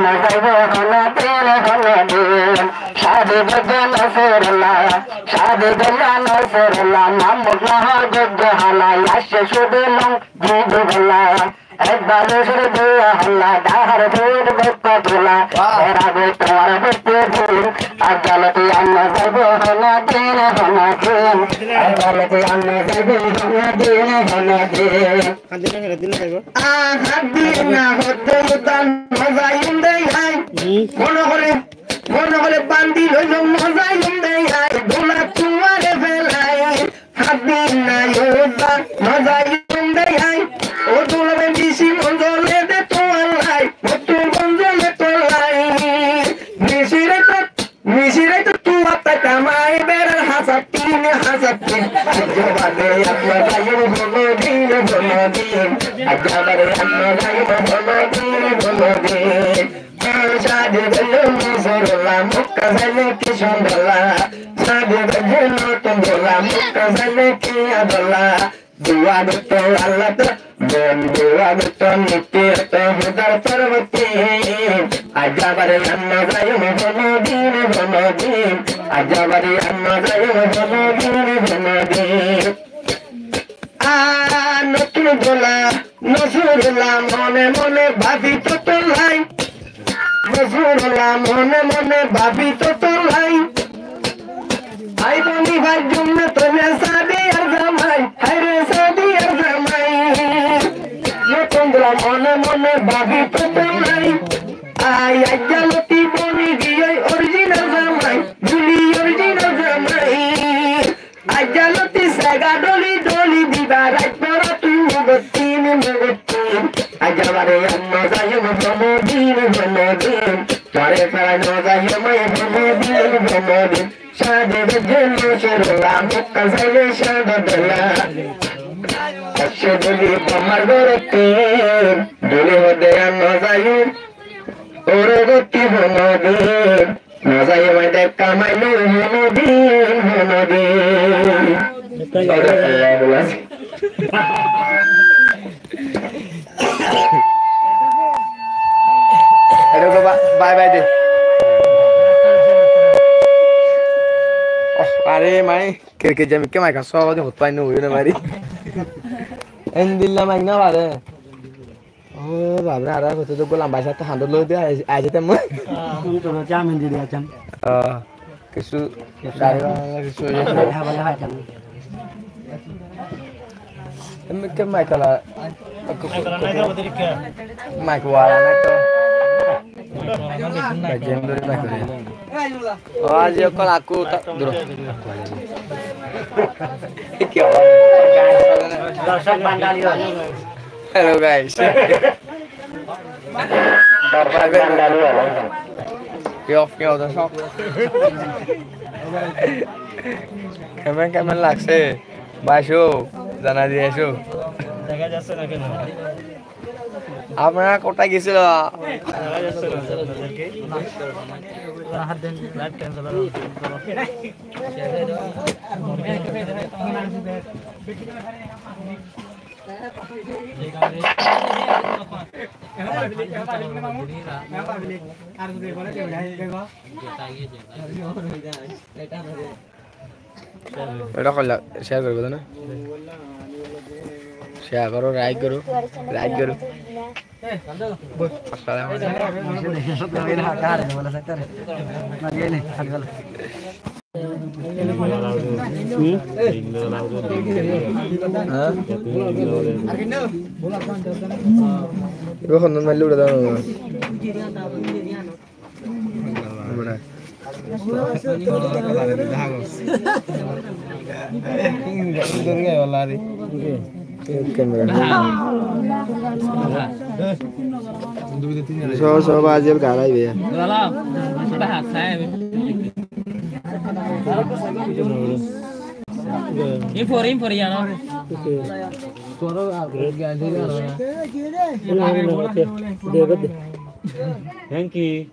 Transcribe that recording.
আমরা যাইব হনদিন শাদি গজ্জা নসরুল্লাহ মামুদ নহর গজ্জ হালা আসছে শুধু লং জিদু ভোলা একবার নসর দিয়া হল্লা ডাহার ভোট গপ্পা তোলা এরা বই তোমার বসতে ভুল আদালতে আমরা যাইব হনদিন আদালতে আমরা যাইব হনদিন হাদিন না হতে উতান মজাইন দেই হাই মনে করে বান্দি হইল মজাইন দেই হাই ভোলা তোমারে ফেলাই হাদিন না উতান মজাইন দেই হাই ও তোলা বেশি মঞ্জলে দে তোলাই তোর মঞ্জলে তোলাই মিশিরে তো তুই আত্মা কামাই বেড়ার হাসাতিন জবাবে আপনার গায়ের বলো দিন আজাবারে আপনার গায়ের বলো দিন সাদে গেল নজরুল্লাহ মুক্কা জানে কি সুন্দরলা সাদে গেল তোমরা মুক্কা জানে কি আদলা দুয়া দুটো আল্লাহ তো দুয়া দুটো নিতে তো হুদার পর্বতে আজাবারে আপনার গায়ের বলো দিন আজাবারে আপনার গায়ের বলো দিন নতুন গোলা নজরুল্লাহ মনে মনে ভাবি তো তোলাই নজরুল্লাহ মনে মনে ভাবি তো তোলাই আই বনি ভাই জন্য তোলে সাদি আর জামাই হায়রে সাদি আর জামাই নতুন গোলা মনে মনে ভাবি তো তোলাই আই আজালতি বনি দিয়ে অরিজিনাল জামাই জুলি অরিজিনাল জামাই আজালতি সাগা ডলি দিবা রাত পর তুই মগতিন আজাবারে আমরা যাই মদিন তোরে ফেরা ন যাই মদিন সাদে গেল নসরুল্লাহ মুক্কা যাইলে সাদা আচ্ছা বলি তোমার গরতে বলে হদে আমরা যাই ওরে গতি মদিন ন যাই মাইতে কামাইলো মদিন বাই বাই দে আরে মাই কে জামি কে মাই কাছো আওয়াজ হত পাই নই না মারি এন দিল্লা মাই না পারে ও বাবরা আরা কত তো গোলাম ভাই সাথে হান্ডল লই দে আই যেতে মই তুমি তো জামিন দি দিয়াছেন কিছু দাঁড়া কিছু হ্যাঁ বলে হয় কেন cái mày cả là mày của nó to cái game đó mày cái aja kalau aku tak dulu hello guys kêu tao sốc কেমন লাগছে বাইশো জানা দিয়েছো দেখা যাচ্ছে না কেন আপনারা কোথায় গেছিল এটা করলা শেয়ার করবো না শেয়ার করো লাইক করো so ba jeb cả đây về impor ya no thank you